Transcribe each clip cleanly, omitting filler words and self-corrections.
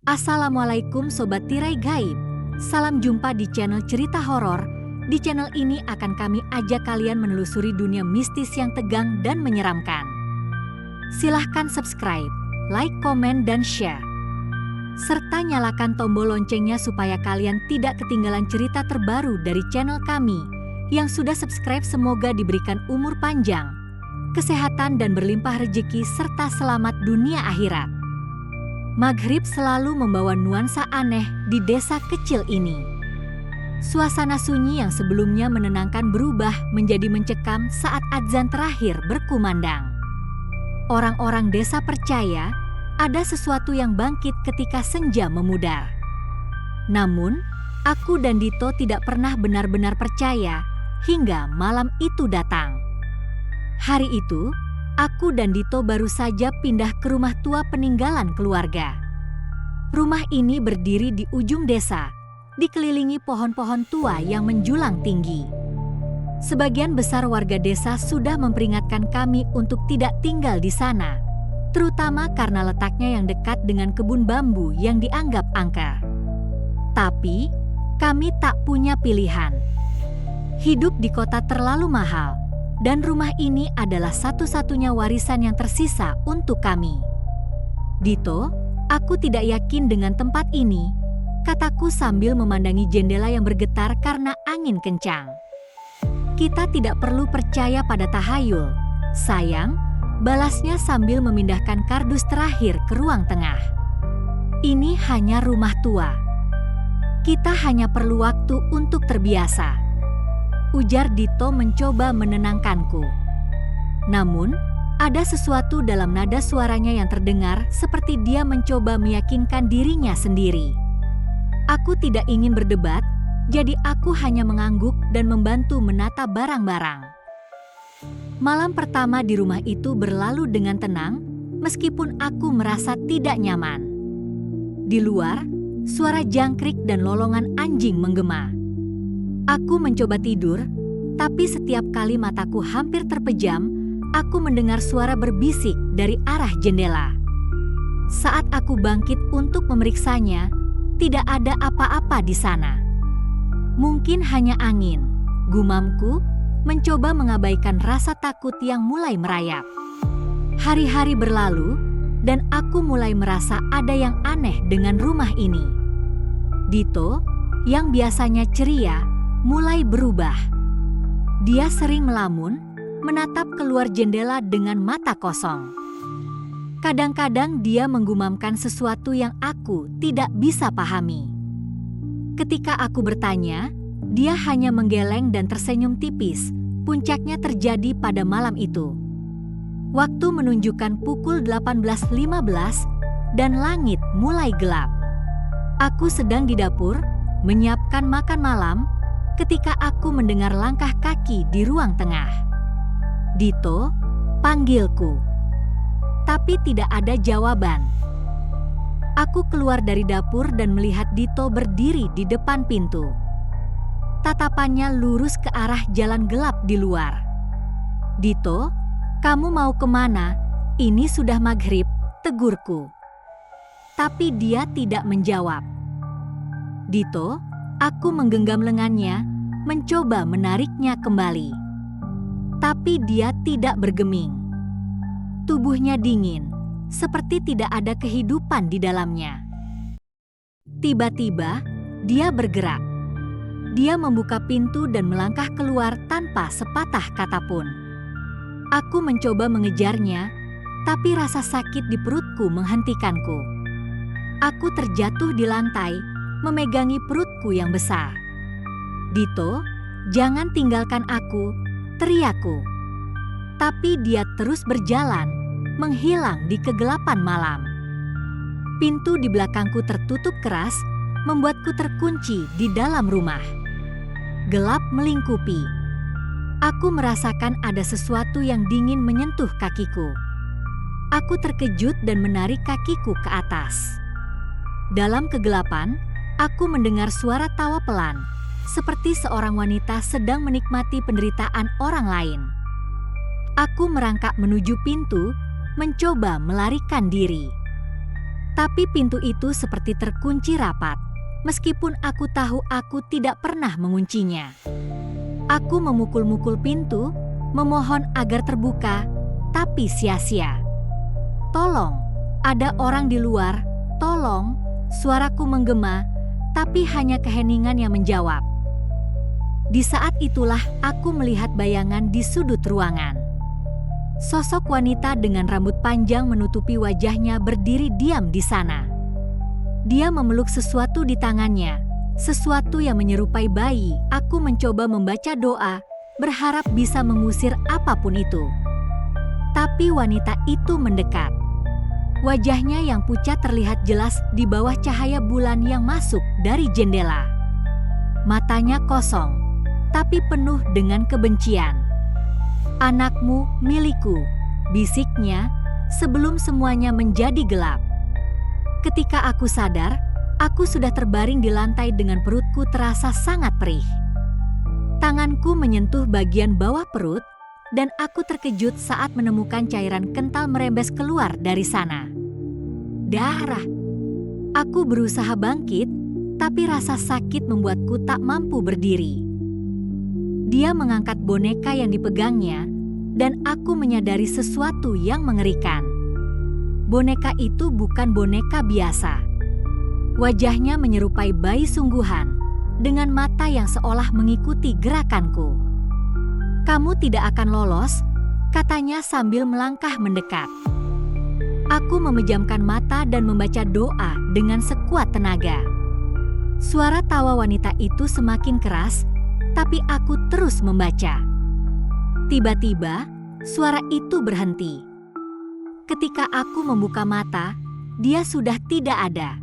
Assalamualaikum Sobat Tirai Gaib. Salam jumpa di channel Cerita Horor. Di channel ini akan kami ajak kalian menelusuri dunia mistis yang tegang dan menyeramkan. Silahkan subscribe, like, komen, dan share. Serta nyalakan tombol loncengnya supaya kalian tidak ketinggalan cerita terbaru dari channel kami. Yang sudah subscribe semoga diberikan umur panjang, kesehatan dan berlimpah rezeki serta selamat dunia akhirat. Maghrib selalu membawa nuansa aneh di desa kecil ini. Suasana sunyi yang sebelumnya menenangkan berubah menjadi mencekam saat adzan terakhir berkumandang. Orang-orang desa percaya ada sesuatu yang bangkit ketika senja memudar. Namun, aku dan Dito tidak pernah benar-benar percaya hingga malam itu datang. Hari itu, aku dan Dito baru saja pindah ke rumah tua peninggalan keluarga. Rumah ini berdiri di ujung desa, dikelilingi pohon-pohon tua yang menjulang tinggi. Sebagian besar warga desa sudah memperingatkan kami untuk tidak tinggal di sana, terutama karena letaknya yang dekat dengan kebun bambu yang dianggap angker. Tapi, kami tak punya pilihan. Hidup di kota terlalu mahal, dan rumah ini adalah satu-satunya warisan yang tersisa untuk kami. Dito, aku tidak yakin dengan tempat ini, kataku sambil memandangi jendela yang bergetar karena angin kencang. Kita tidak perlu percaya pada tahayul, sayang, balasnya sambil memindahkan kardus terakhir ke ruang tengah. Ini hanya rumah tua. Kita hanya perlu waktu untuk terbiasa, ujar Dito mencoba menenangkanku. Namun, ada sesuatu dalam nada suaranya yang terdengar seperti dia mencoba meyakinkan dirinya sendiri. Aku tidak ingin berdebat, jadi aku hanya mengangguk dan membantu menata barang-barang. Malam pertama di rumah itu berlalu dengan tenang, meskipun aku merasa tidak nyaman. Di luar, suara jangkrik dan lolongan anjing menggema. Aku mencoba tidur, tapi setiap kali mataku hampir terpejam, aku mendengar suara berbisik dari arah jendela. Saat aku bangkit untuk memeriksanya, tidak ada apa-apa di sana. Mungkin hanya angin, gumamku, mencoba mengabaikan rasa takut yang mulai merayap. Hari-hari berlalu, dan aku mulai merasa ada yang aneh dengan rumah ini. Dito, yang biasanya ceria, mulai berubah. Dia sering melamun, menatap keluar jendela dengan mata kosong. Kadang-kadang dia menggumamkan sesuatu yang aku tidak bisa pahami. Ketika aku bertanya, dia hanya menggeleng dan tersenyum tipis. Puncaknya terjadi pada malam itu. Waktu menunjukkan pukul 18.15 dan langit mulai gelap. Aku sedang di dapur, menyiapkan makan malam, ketika aku mendengar langkah kaki di ruang tengah. Dito, panggilku. Tapi tidak ada jawaban. Aku keluar dari dapur dan melihat Dito berdiri di depan pintu. Tatapannya lurus ke arah jalan gelap di luar. Dito, kamu mau kemana? Ini sudah maghrib, tegurku. Tapi dia tidak menjawab. Dito, aku menggenggam lengannya, mencoba menariknya kembali. Tapi dia tidak bergeming. Tubuhnya dingin, seperti tidak ada kehidupan di dalamnya. Tiba-tiba, dia bergerak. Dia membuka pintu dan melangkah keluar tanpa sepatah kata pun. Aku mencoba mengejarnya, tapi rasa sakit di perutku menghentikanku. Aku terjatuh di lantai, memegangi perutku yang besar. Dito, jangan tinggalkan aku, teriakku. Tapi dia terus berjalan, menghilang di kegelapan malam. Pintu di belakangku tertutup keras, membuatku terkunci di dalam rumah. Gelap melingkupi. Aku merasakan ada sesuatu yang dingin menyentuh kakiku. Aku terkejut dan menarik kakiku ke atas. Dalam kegelapan, aku mendengar suara tawa pelan, seperti seorang wanita sedang menikmati penderitaan orang lain. Aku merangkak menuju pintu, mencoba melarikan diri. Tapi pintu itu seperti terkunci rapat, meskipun aku tahu aku tidak pernah menguncinya. Aku memukul-mukul pintu, memohon agar terbuka, tapi sia-sia. "Tolong, ada orang di luar, tolong," suaraku menggema, tapi hanya keheningan yang menjawab. Di saat itulah aku melihat bayangan di sudut ruangan. Sosok wanita dengan rambut panjang menutupi wajahnya berdiri diam di sana. Dia memeluk sesuatu di tangannya, sesuatu yang menyerupai bayi. Aku mencoba membaca doa, berharap bisa mengusir apapun itu. Tapi wanita itu mendekat. Wajahnya yang pucat terlihat jelas di bawah cahaya bulan yang masuk dari jendela. Matanya kosong, tapi penuh dengan kebencian. "Anakmu milikku," bisiknya sebelum semuanya menjadi gelap. Ketika aku sadar, aku sudah terbaring di lantai dengan perutku terasa sangat perih. Tanganku menyentuh bagian bawah perut, dan aku terkejut saat menemukan cairan kental merembes keluar dari sana. Darah. Aku berusaha bangkit, tapi rasa sakit membuatku tak mampu berdiri. Dia mengangkat boneka yang dipegangnya, dan aku menyadari sesuatu yang mengerikan. Boneka itu bukan boneka biasa. Wajahnya menyerupai bayi sungguhan, dengan mata yang seolah mengikuti gerakanku. "Kamu tidak akan lolos," katanya sambil melangkah mendekat. Aku memejamkan mata dan membaca doa dengan sekuat tenaga. Suara tawa wanita itu semakin keras, tapi aku terus membaca. Tiba-tiba, suara itu berhenti. Ketika aku membuka mata, dia sudah tidak ada.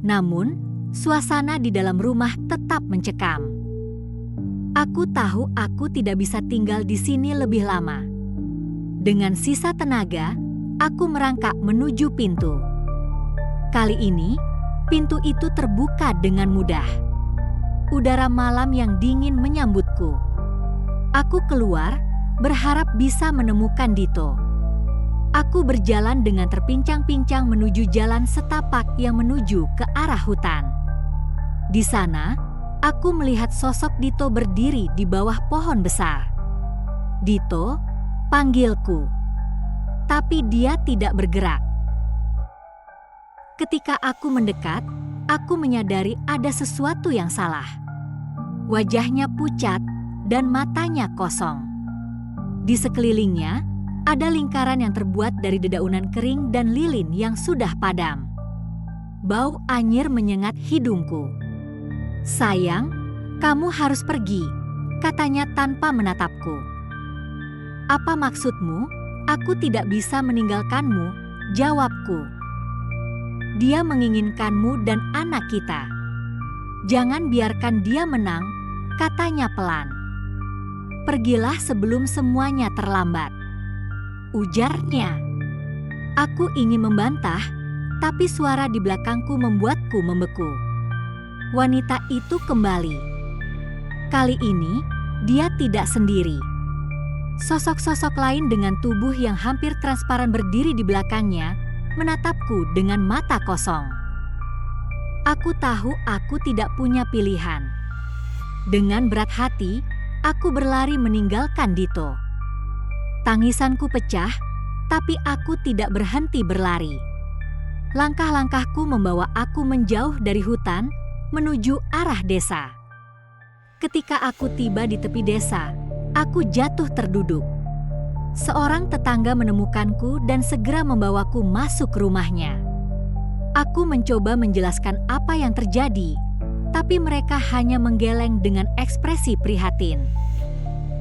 Namun, suasana di dalam rumah tetap mencekam. Aku tahu aku tidak bisa tinggal di sini lebih lama. Dengan sisa tenaga, aku merangkak menuju pintu. Kali ini, pintu itu terbuka dengan mudah. Udara malam yang dingin menyambutku. Aku keluar, berharap bisa menemukan Dito. Aku berjalan dengan terpincang-pincang menuju jalan setapak yang menuju ke arah hutan. Di sana, aku melihat sosok Dito berdiri di bawah pohon besar. "Dito," panggilku. Tapi dia tidak bergerak. Ketika aku mendekat, aku menyadari ada sesuatu yang salah. Wajahnya pucat dan matanya kosong. Di sekelilingnya, ada lingkaran yang terbuat dari dedaunan kering dan lilin yang sudah padam. Bau anyir menyengat hidungku. "Sayang, kamu harus pergi," katanya tanpa menatapku. "Apa maksudmu? Aku tidak bisa meninggalkanmu," jawabku. "Dia menginginkanmu dan anak kita. Jangan biarkan dia menang," katanya pelan. "Pergilah sebelum semuanya terlambat," ujarnya. Aku ingin membantah, tapi suara di belakangku membuatku membeku. Wanita itu kembali. Kali ini, dia tidak sendiri. Sosok-sosok lain dengan tubuh yang hampir transparan berdiri di belakangnya, menatapku dengan mata kosong. Aku tahu aku tidak punya pilihan. Dengan berat hati, aku berlari meninggalkan Dito. Tangisanku pecah, tapi aku tidak berhenti berlari. Langkah-langkahku membawa aku menjauh dari hutan, menuju arah desa. Ketika aku tiba di tepi desa, aku jatuh terduduk. Seorang tetangga menemukanku dan segera membawaku masuk rumahnya. Aku mencoba menjelaskan apa yang terjadi, tapi mereka hanya menggeleng dengan ekspresi prihatin.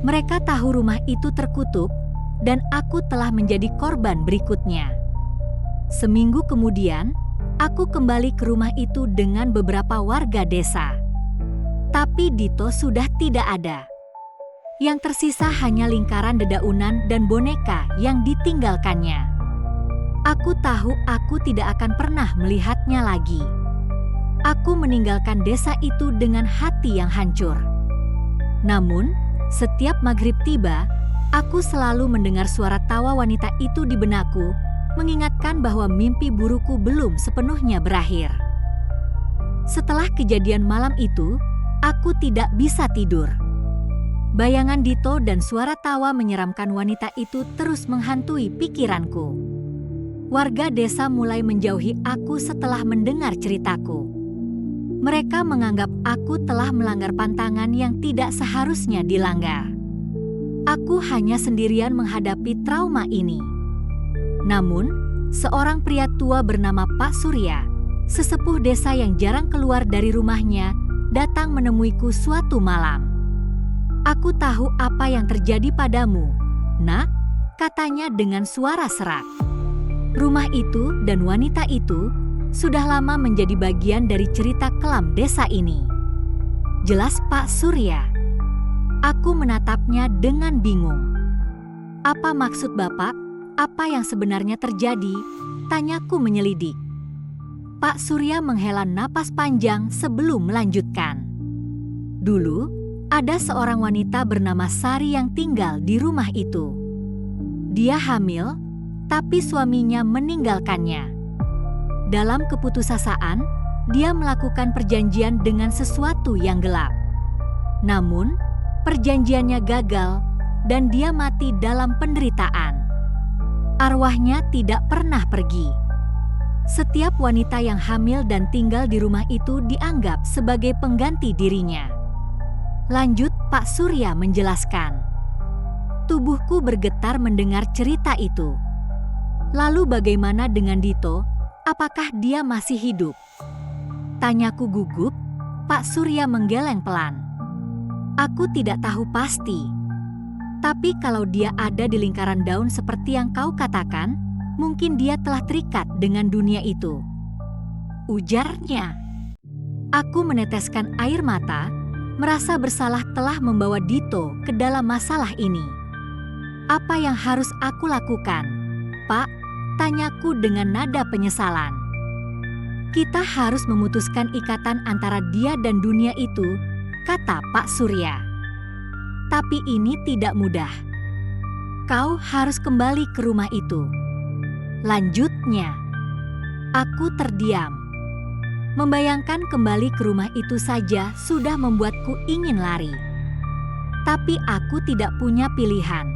Mereka tahu rumah itu terkutuk, dan aku telah menjadi korban berikutnya. Seminggu kemudian, aku kembali ke rumah itu dengan beberapa warga desa. Tapi Dito sudah tidak ada. Yang tersisa hanya lingkaran dedaunan dan boneka yang ditinggalkannya. Aku tahu aku tidak akan pernah melihatnya lagi. Aku meninggalkan desa itu dengan hati yang hancur. Namun, setiap maghrib tiba, aku selalu mendengar suara tawa wanita itu di benakku, mengingatkan bahwa mimpi burukku belum sepenuhnya berakhir. Setelah kejadian malam itu, aku tidak bisa tidur. Bayangan Dito dan suara tawa menyeramkan wanita itu terus menghantui pikiranku. Warga desa mulai menjauhi aku setelah mendengar ceritaku. Mereka menganggap aku telah melanggar pantangan yang tidak seharusnya dilanggar. Aku hanya sendirian menghadapi trauma ini. Namun, seorang pria tua bernama Pak Surya, sesepuh desa yang jarang keluar dari rumahnya, datang menemuiku suatu malam. "Aku tahu apa yang terjadi padamu, Nak," katanya dengan suara serak. Rumah itu dan wanita itu sudah lama menjadi bagian dari cerita kelam desa ini. Jelas Pak Surya. Aku menatapnya dengan bingung. "Apa maksud Bapak? Apa yang sebenarnya terjadi?" tanyaku menyelidik. Pak Surya menghela napas panjang sebelum melanjutkan. "Dulu, ada seorang wanita bernama Sari yang tinggal di rumah itu. Dia hamil, tapi suaminya meninggalkannya. Dalam keputusasaan, dia melakukan perjanjian dengan sesuatu yang gelap. Namun, perjanjiannya gagal dan dia mati dalam penderitaan. Arwahnya tidak pernah pergi. Setiap wanita yang hamil dan tinggal di rumah itu dianggap sebagai pengganti dirinya." Lanjut Pak Surya menjelaskan. Tubuhku bergetar mendengar cerita itu. "Lalu bagaimana dengan Dito? Apakah dia masih hidup?" tanyaku gugup. Pak Surya menggeleng pelan. "Aku tidak tahu pasti. Tapi kalau dia ada di lingkaran daun seperti yang kau katakan, mungkin dia telah terikat dengan dunia itu," ujarnya. Aku meneteskan air mata, merasa bersalah telah membawa Dito ke dalam masalah ini. "Apa yang harus aku lakukan, Pak?" tanyaku dengan nada penyesalan. "Kita harus memutuskan ikatan antara dia dan dunia itu," kata Pak Surya. "Tapi ini tidak mudah. Kau harus kembali ke rumah itu," lanjutnya. Aku terdiam. Membayangkan kembali ke rumah itu saja sudah membuatku ingin lari. Tapi aku tidak punya pilihan.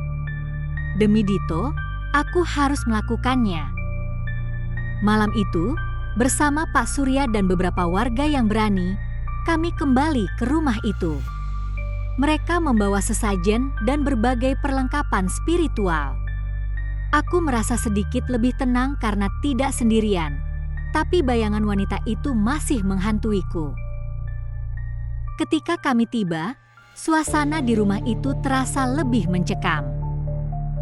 Demi Dito, aku harus melakukannya. Malam itu, bersama Pak Surya dan beberapa warga yang berani, kami kembali ke rumah itu. Mereka membawa sesajen dan berbagai perlengkapan spiritual. Aku merasa sedikit lebih tenang karena tidak sendirian, tapi bayangan wanita itu masih menghantuiku. Ketika kami tiba, suasana di rumah itu terasa lebih mencekam.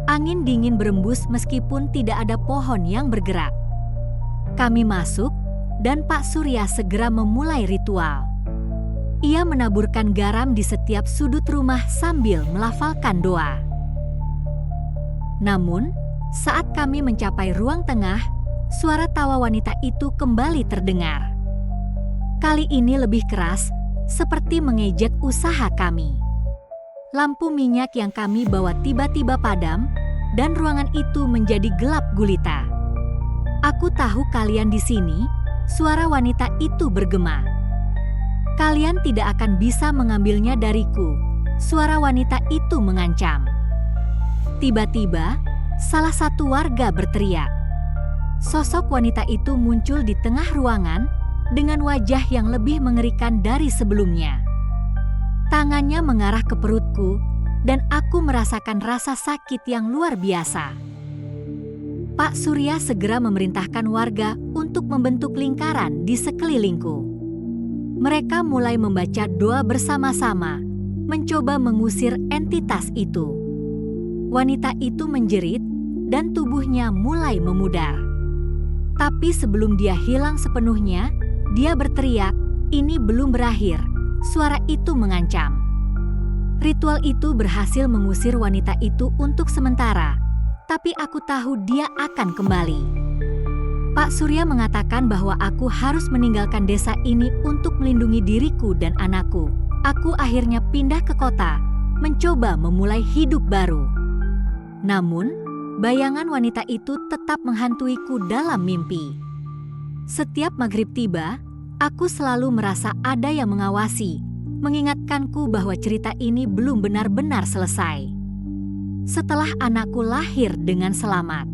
Angin dingin berembus meskipun tidak ada pohon yang bergerak. Kami masuk, dan Pak Surya segera memulai ritual. Ia menaburkan garam di setiap sudut rumah sambil melafalkan doa. Namun, saat kami mencapai ruang tengah, suara tawa wanita itu kembali terdengar. Kali ini lebih keras, seperti mengejek usaha kami. Lampu minyak yang kami bawa tiba-tiba padam, dan ruangan itu menjadi gelap gulita. "Aku tahu kalian di sini," suara wanita itu bergema. "Kalian tidak akan bisa mengambilnya dariku," suara wanita itu mengancam. Tiba-tiba, salah satu warga berteriak. Sosok wanita itu muncul di tengah ruangan dengan wajah yang lebih mengerikan dari sebelumnya. Tangannya mengarah ke perutku, dan aku merasakan rasa sakit yang luar biasa. Pak Surya segera memerintahkan warga untuk membentuk lingkaran di sekelilingku. Mereka mulai membaca doa bersama-sama, mencoba mengusir entitas itu. Wanita itu menjerit, dan tubuhnya mulai memudar. Tapi sebelum dia hilang sepenuhnya, dia berteriak, "Ini belum berakhir," suara itu mengancam. Ritual itu berhasil mengusir wanita itu untuk sementara, tapi aku tahu dia akan kembali. Pak Surya mengatakan bahwa aku harus meninggalkan desa ini untuk melindungi diriku dan anakku. Aku akhirnya pindah ke kota, mencoba memulai hidup baru. Namun, bayangan wanita itu tetap menghantuiku dalam mimpi. Setiap maghrib tiba, aku selalu merasa ada yang mengawasi, mengingatkanku bahwa cerita ini belum benar-benar selesai. Setelah anakku lahir dengan selamat,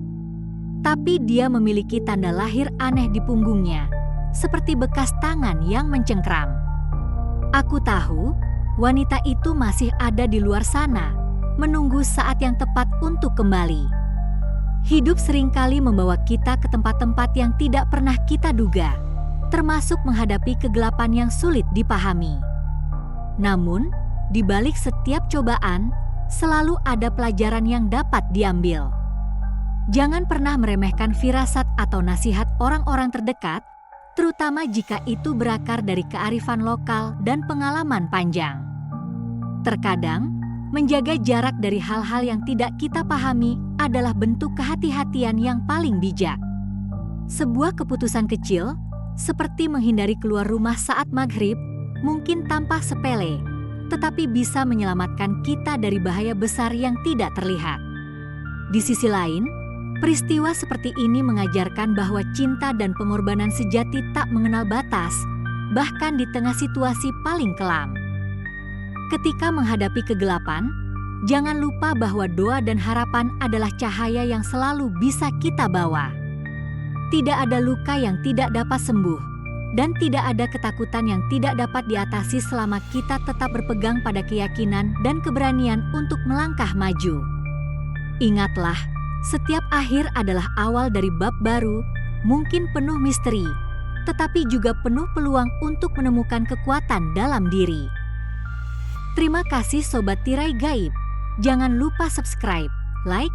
tapi dia memiliki tanda lahir aneh di punggungnya, seperti bekas tangan yang mencengkram. Aku tahu wanita itu masih ada di luar sana, menunggu saat yang tepat untuk kembali. Hidup seringkali membawa kita ke tempat-tempat yang tidak pernah kita duga, termasuk menghadapi kegelapan yang sulit dipahami. Namun, di balik setiap cobaan, selalu ada pelajaran yang dapat diambil. Jangan pernah meremehkan firasat atau nasihat orang-orang terdekat, terutama jika itu berakar dari kearifan lokal dan pengalaman panjang. Terkadang, menjaga jarak dari hal-hal yang tidak kita pahami adalah bentuk kehati-hatian yang paling bijak. Sebuah keputusan kecil, seperti menghindari keluar rumah saat maghrib, mungkin tampak sepele, tetapi bisa menyelamatkan kita dari bahaya besar yang tidak terlihat. Di sisi lain, peristiwa seperti ini mengajarkan bahwa cinta dan pengorbanan sejati tak mengenal batas, bahkan di tengah situasi paling kelam. Ketika menghadapi kegelapan, jangan lupa bahwa doa dan harapan adalah cahaya yang selalu bisa kita bawa. Tidak ada luka yang tidak dapat sembuh, dan tidak ada ketakutan yang tidak dapat diatasi selama kita tetap berpegang pada keyakinan dan keberanian untuk melangkah maju. Ingatlah, setiap akhir adalah awal dari bab baru, mungkin penuh misteri, tetapi juga penuh peluang untuk menemukan kekuatan dalam diri. Terima kasih Sobat Tirai Gaib. Jangan lupa subscribe, like,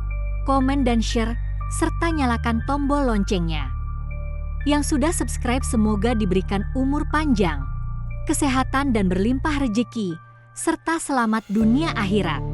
komen dan share, serta nyalakan tombol loncengnya. Yang sudah subscribe semoga diberikan umur panjang, kesehatan dan berlimpah rejeki, serta selamat dunia akhirat.